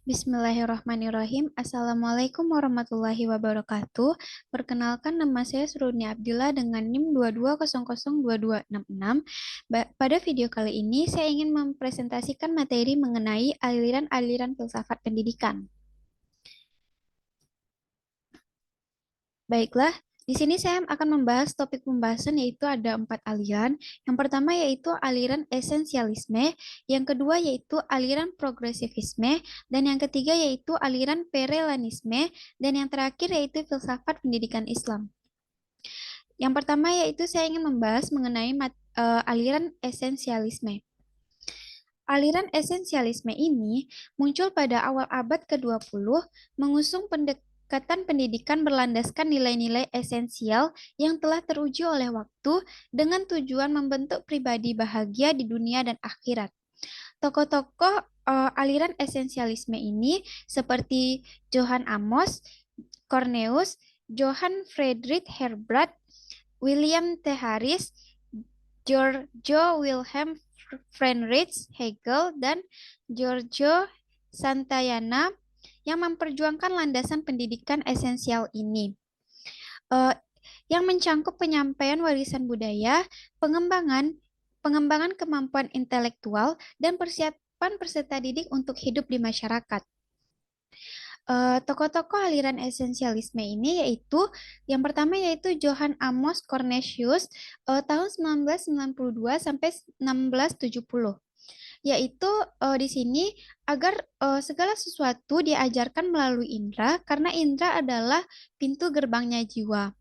Bismillahirrahmanirrahim. Assalamualaikum warahmatullahi wabarakatuh. Perkenalkan, nama saya Suruni Abdillah dengan NIM 22002266. Pada video kali ini, saya ingin mempresentasikan materi mengenai aliran-aliran filsafat pendidikan. Baiklah, di sini saya akan membahas topik pembahasan yaitu ada 4 aliran. Yang pertama yaitu aliran esensialisme, yang kedua yaitu aliran progresivisme, dan yang ketiga yaitu aliran perelanisme, dan yang terakhir yaitu filsafat pendidikan Islam. Yang pertama yaitu saya ingin membahas mengenai aliran esensialisme. Aliran esensialisme ini muncul pada awal abad ke-20, mengusung pendekatan pendidikan berlandaskan nilai-nilai esensial yang telah teruji oleh waktu dengan tujuan membentuk pribadi bahagia di dunia dan akhirat. Tokoh-tokoh aliran esensialisme ini seperti Johann Amos, Cornelius, Johann Friedrich Herbert, William T. Harris, George Wilhelm Friedrich Hegel, dan Giorgio Santayana yang memperjuangkan landasan pendidikan esensial ini. Yang mencangkup penyampaian warisan budaya, pengembangan kemampuan intelektual, dan persiapan peserta didik untuk hidup di masyarakat. Tokoh-tokoh aliran esensialisme ini yaitu yang pertama yaitu Johann Amos Cornelius tahun 1992 sampai 1670, yaitu di sini agar segala sesuatu diajarkan melalui indera karena indera adalah pintu gerbangnya jiwa.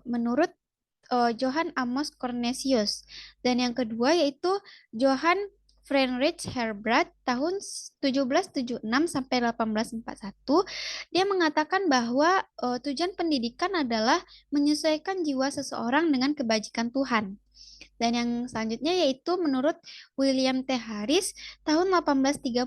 Menurut Johann Amos Cornelius. Dan yang kedua yaitu Johann Friedrich Herbert tahun 1776 sampai 1841. Dia mengatakan bahwa tujuan pendidikan adalah menyesuaikan jiwa seseorang dengan kebajikan Tuhan. Dan yang selanjutnya yaitu menurut William T. Harris tahun 1835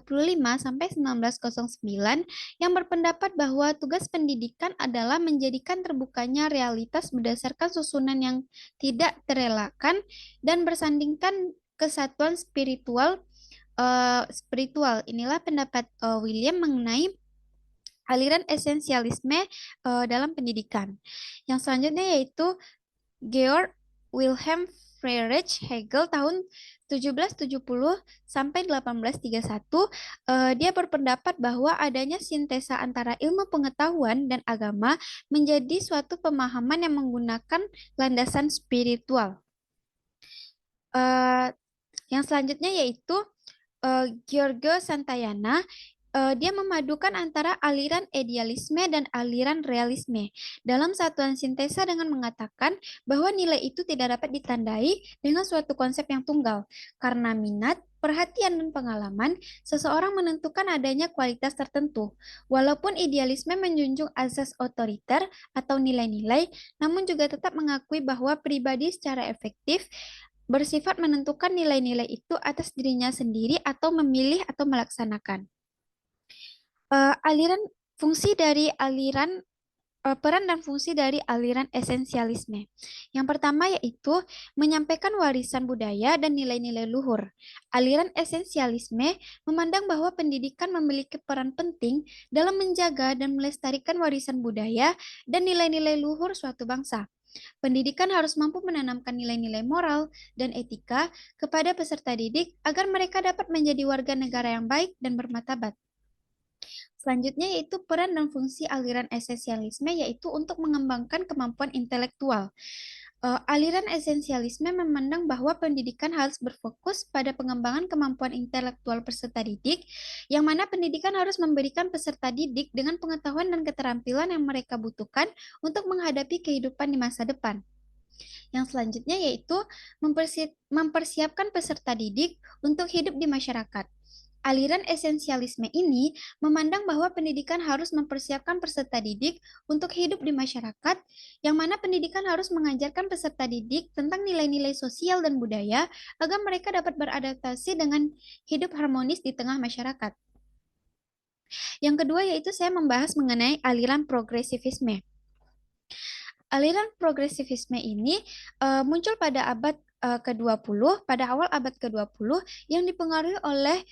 sampai 1909 yang berpendapat bahwa tugas pendidikan adalah menjadikan terbukanya realitas berdasarkan susunan yang tidak terelakkan dan bersandingkan kesatuan spiritual. Inilah pendapat William mengenai aliran esensialisme dalam pendidikan. Yang selanjutnya yaitu Georg Wilhelm Friedrich Hegel tahun 1770 sampai 1831. Dia berpendapat bahwa adanya sintesa antara ilmu pengetahuan dan agama menjadi suatu pemahaman yang menggunakan landasan spiritual. Yang selanjutnya yaitu Giorgio Santayana. Dia memadukan antara aliran idealisme dan aliran realisme dalam satuan sintesa dengan mengatakan bahwa nilai itu tidak dapat ditandai dengan suatu konsep yang tunggal. Karena minat, perhatian, dan pengalaman, seseorang menentukan adanya kualitas tertentu. Walaupun idealisme menjunjung asas otoriter atau nilai-nilai, namun juga tetap mengakui bahwa pribadi secara efektif bersifat menentukan nilai-nilai itu atas dirinya sendiri atau memilih atau melaksanakan. Peran dan fungsi dari aliran esensialisme. Yang pertama yaitu menyampaikan warisan budaya dan nilai-nilai luhur. Aliran esensialisme memandang bahwa pendidikan memiliki peran penting dalam menjaga dan melestarikan warisan budaya dan nilai-nilai luhur suatu bangsa. Pendidikan harus mampu menanamkan nilai-nilai moral dan etika kepada peserta didik agar mereka dapat menjadi warga negara yang baik dan bermartabat. Selanjutnya yaitu peran dan fungsi aliran esensialisme yaitu untuk mengembangkan kemampuan intelektual. Aliran esensialisme memandang bahwa pendidikan harus berfokus pada pengembangan kemampuan intelektual peserta didik, yang mana pendidikan harus memberikan peserta didik dengan pengetahuan dan keterampilan yang mereka butuhkan untuk menghadapi kehidupan di masa depan. Yang selanjutnya yaitu mempersiapkan peserta didik untuk hidup di masyarakat. Aliran esensialisme ini memandang bahwa pendidikan harus mempersiapkan peserta didik untuk hidup di masyarakat, yang mana pendidikan harus mengajarkan peserta didik tentang nilai-nilai sosial dan budaya agar mereka dapat beradaptasi dengan hidup harmonis di tengah masyarakat. Yang kedua yaitu saya membahas mengenai aliran progresivisme. Aliran progresivisme ini muncul pada abad ke-20 pada awal abad ke-20 yang dipengaruhi oleh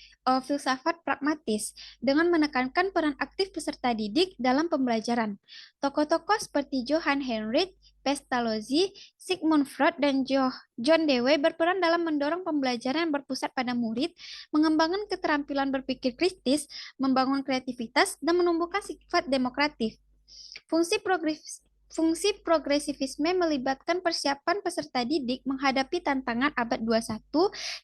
filsafat pragmatis dengan menekankan peran aktif peserta didik dalam pembelajaran. Tokoh-tokoh seperti Johann Heinrich Pestalozzi, Sigmund Freud, dan John Dewey berperan dalam mendorong pembelajaran yang berpusat pada murid, mengembangkan keterampilan berpikir kritis, membangun kreativitas, dan menumbuhkan sifat demokratif. Fungsi progresivisme melibatkan persiapan peserta didik menghadapi tantangan abad 21,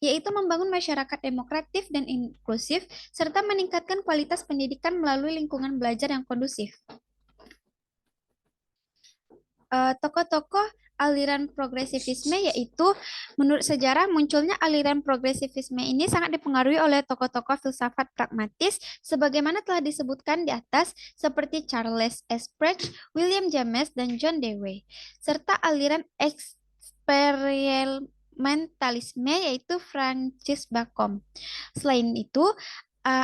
yaitu membangun masyarakat demokratif dan inklusif, serta meningkatkan kualitas pendidikan melalui lingkungan belajar yang kondusif. Tokoh-tokoh aliran progresivisme yaitu menurut sejarah munculnya aliran progresivisme ini sangat dipengaruhi oleh tokoh-tokoh filsafat pragmatis sebagaimana telah disebutkan di atas seperti Charles S. Peirce, William James, dan John Dewey serta aliran eksperimentalisme yaitu Francis Bacon. Selain itu,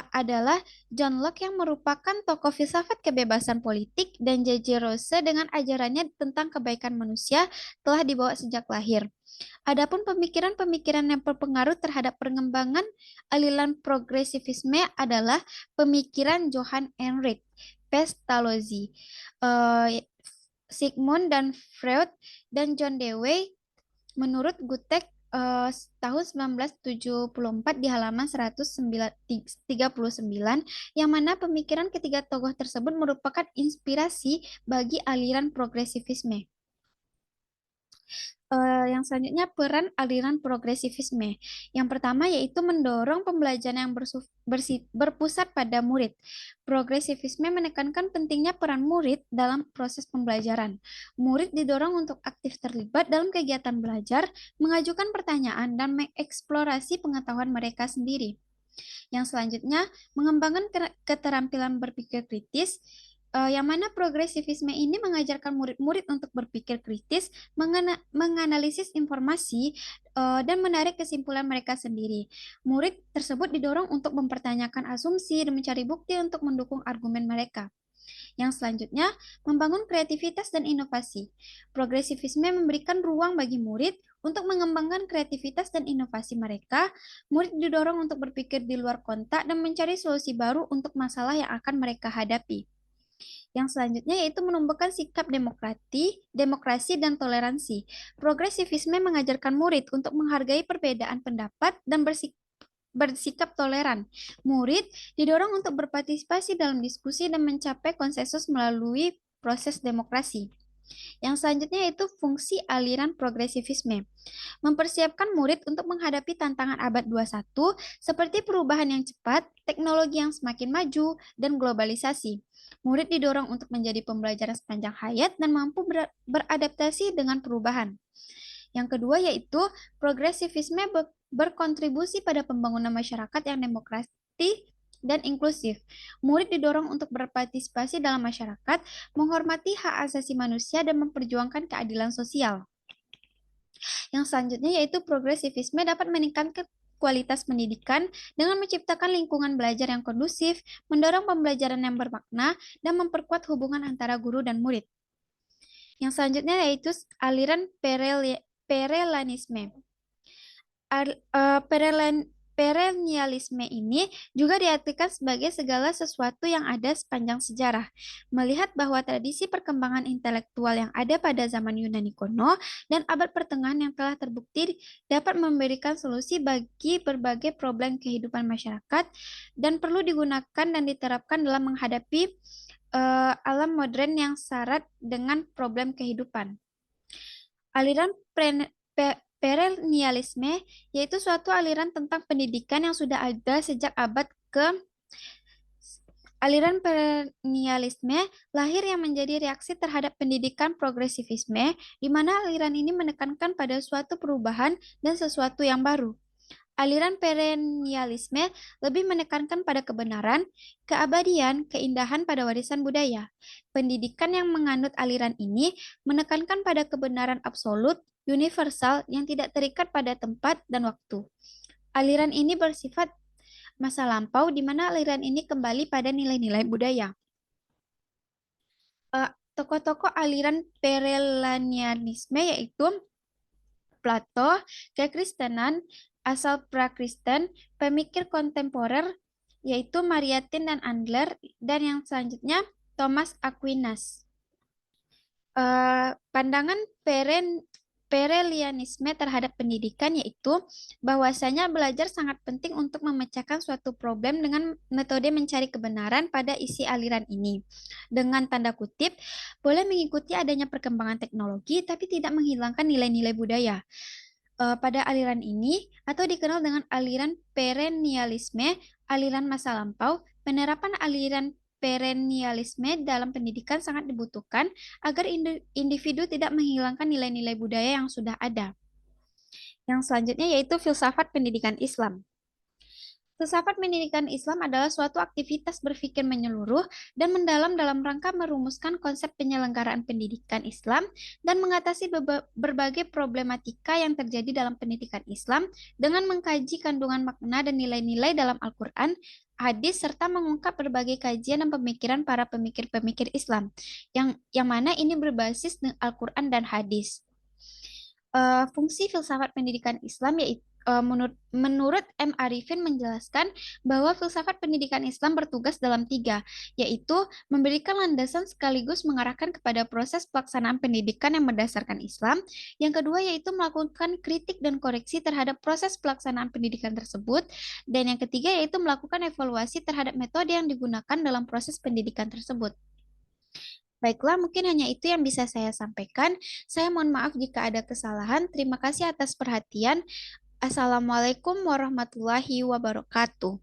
adalah John Locke yang merupakan tokoh filsafat kebebasan politik dan J.J. Rousseau dengan ajarannya tentang kebaikan manusia telah dibawa sejak lahir. Adapun pemikiran-pemikiran yang berpengaruh terhadap pengembangan aliran progresivisme adalah pemikiran Johann Heinrich Pestalozzi, Sigmund dan Freud, dan John Dewey. Menurut Gutek, tahun 1974 di halaman 139, yang mana pemikiran ketiga tokoh tersebut merupakan inspirasi bagi aliran progresivisme. Yang selanjutnya peran aliran progresivisme. Yang pertama yaitu mendorong pembelajaran yang berpusat pada murid. Progresivisme menekankan pentingnya peran murid dalam proses pembelajaran. Murid didorong untuk aktif terlibat dalam kegiatan belajar, mengajukan pertanyaan, dan mengeksplorasi pengetahuan mereka sendiri. Yang selanjutnya, mengembangkan keterampilan berpikir kritis, yang mana progresivisme ini mengajarkan murid-murid untuk berpikir kritis, menganalisis informasi, dan menarik kesimpulan mereka sendiri. Murid tersebut didorong untuk mempertanyakan asumsi dan mencari bukti untuk mendukung argumen mereka. Yang selanjutnya, membangun kreativitas dan inovasi. Progresivisme memberikan ruang bagi murid untuk mengembangkan kreativitas dan inovasi mereka. Murid didorong untuk berpikir di luar kotak dan mencari solusi baru untuk masalah yang akan mereka hadapi. Yang selanjutnya yaitu menumbuhkan sikap demokrasi, dan toleransi. Progresivisme mengajarkan murid untuk menghargai perbedaan pendapat dan bersikap toleran. Murid didorong untuk berpartisipasi dalam diskusi dan mencapai konsensus melalui proses demokrasi. Yang selanjutnya yaitu fungsi aliran progresivisme. Mempersiapkan murid untuk menghadapi tantangan abad 21 seperti perubahan yang cepat, teknologi yang semakin maju, dan globalisasi. Murid didorong untuk menjadi pembelajar sepanjang hayat dan mampu beradaptasi dengan perubahan. Yang kedua yaitu progresivisme berkontribusi pada pembangunan masyarakat yang demokratis dan inklusif. Murid didorong untuk berpartisipasi dalam masyarakat, menghormati hak asasi manusia, dan memperjuangkan keadilan sosial. Yang selanjutnya yaitu progresivisme dapat meningkatkan kualitas pendidikan dengan menciptakan lingkungan belajar yang kondusif, mendorong pembelajaran yang bermakna, dan memperkuat hubungan antara guru dan murid. Yang selanjutnya yaitu aliran perennialisme. Perennialisme ini juga diartikan sebagai segala sesuatu yang ada sepanjang sejarah. Melihat bahwa tradisi perkembangan intelektual yang ada pada zaman Yunani kuno dan abad pertengahan yang telah terbukti dapat memberikan solusi bagi berbagai problem kehidupan masyarakat dan perlu digunakan dan diterapkan dalam menghadapi alam modern yang syarat dengan problem kehidupan. Aliran perennialisme yaitu suatu aliran tentang pendidikan yang sudah ada sejak abad ke Aliran perennialisme lahir yang menjadi reaksi terhadap pendidikan progresivisme, di mana aliran ini menekankan pada suatu perubahan dan sesuatu yang baru. Aliran perennialisme lebih menekankan pada kebenaran, keabadian, keindahan pada warisan budaya. Pendidikan yang menganut aliran ini menekankan pada kebenaran absolut, universal, yang tidak terikat pada tempat dan waktu. Aliran ini bersifat masa lampau, di mana aliran ini kembali pada nilai-nilai budaya. Tokoh-tokoh aliran perennialisme yaitu Plato, kekristenan, asal prakristen, pemikir kontemporer, yaitu Mariatin dan Andler, dan yang selanjutnya Thomas Aquinas. Pandangan Perelianisme terhadap pendidikan yaitu bahwasanya belajar sangat penting untuk memecahkan suatu problem dengan metode mencari kebenaran pada isi aliran ini. Dengan tanda kutip, boleh mengikuti adanya perkembangan teknologi tapi tidak menghilangkan nilai-nilai budaya. Pada aliran ini atau dikenal dengan aliran perennialisme, aliran masa lampau, penerapan aliran perennialisme dalam pendidikan sangat dibutuhkan agar individu tidak menghilangkan nilai-nilai budaya yang sudah ada. Yang selanjutnya yaitu filsafat pendidikan Islam. Filsafat pendidikan Islam adalah suatu aktivitas berpikir menyeluruh dan mendalam dalam rangka merumuskan konsep penyelenggaraan pendidikan Islam dan mengatasi berbagai problematika yang terjadi dalam pendidikan Islam dengan mengkaji kandungan makna dan nilai-nilai dalam Al-Quran, hadis, serta mengungkap berbagai kajian dan pemikiran para pemikir-pemikir Islam, yang mana ini berbasis Al-Quran dan hadis. Fungsi filsafat pendidikan Islam yaitu menurut M. Arifin menjelaskan bahwa filsafat pendidikan Islam bertugas dalam tiga, yaitu memberikan landasan sekaligus mengarahkan kepada proses pelaksanaan pendidikan yang berdasarkan Islam. Yang kedua yaitu melakukan kritik dan koreksi terhadap proses pelaksanaan pendidikan tersebut. Dan yang ketiga yaitu melakukan evaluasi terhadap metode yang digunakan dalam proses pendidikan tersebut. Baiklah, mungkin hanya itu yang bisa saya sampaikan. Saya mohon maaf jika ada kesalahan. Terima kasih atas perhatian. Assalamualaikum warahmatullahi wabarakatuh.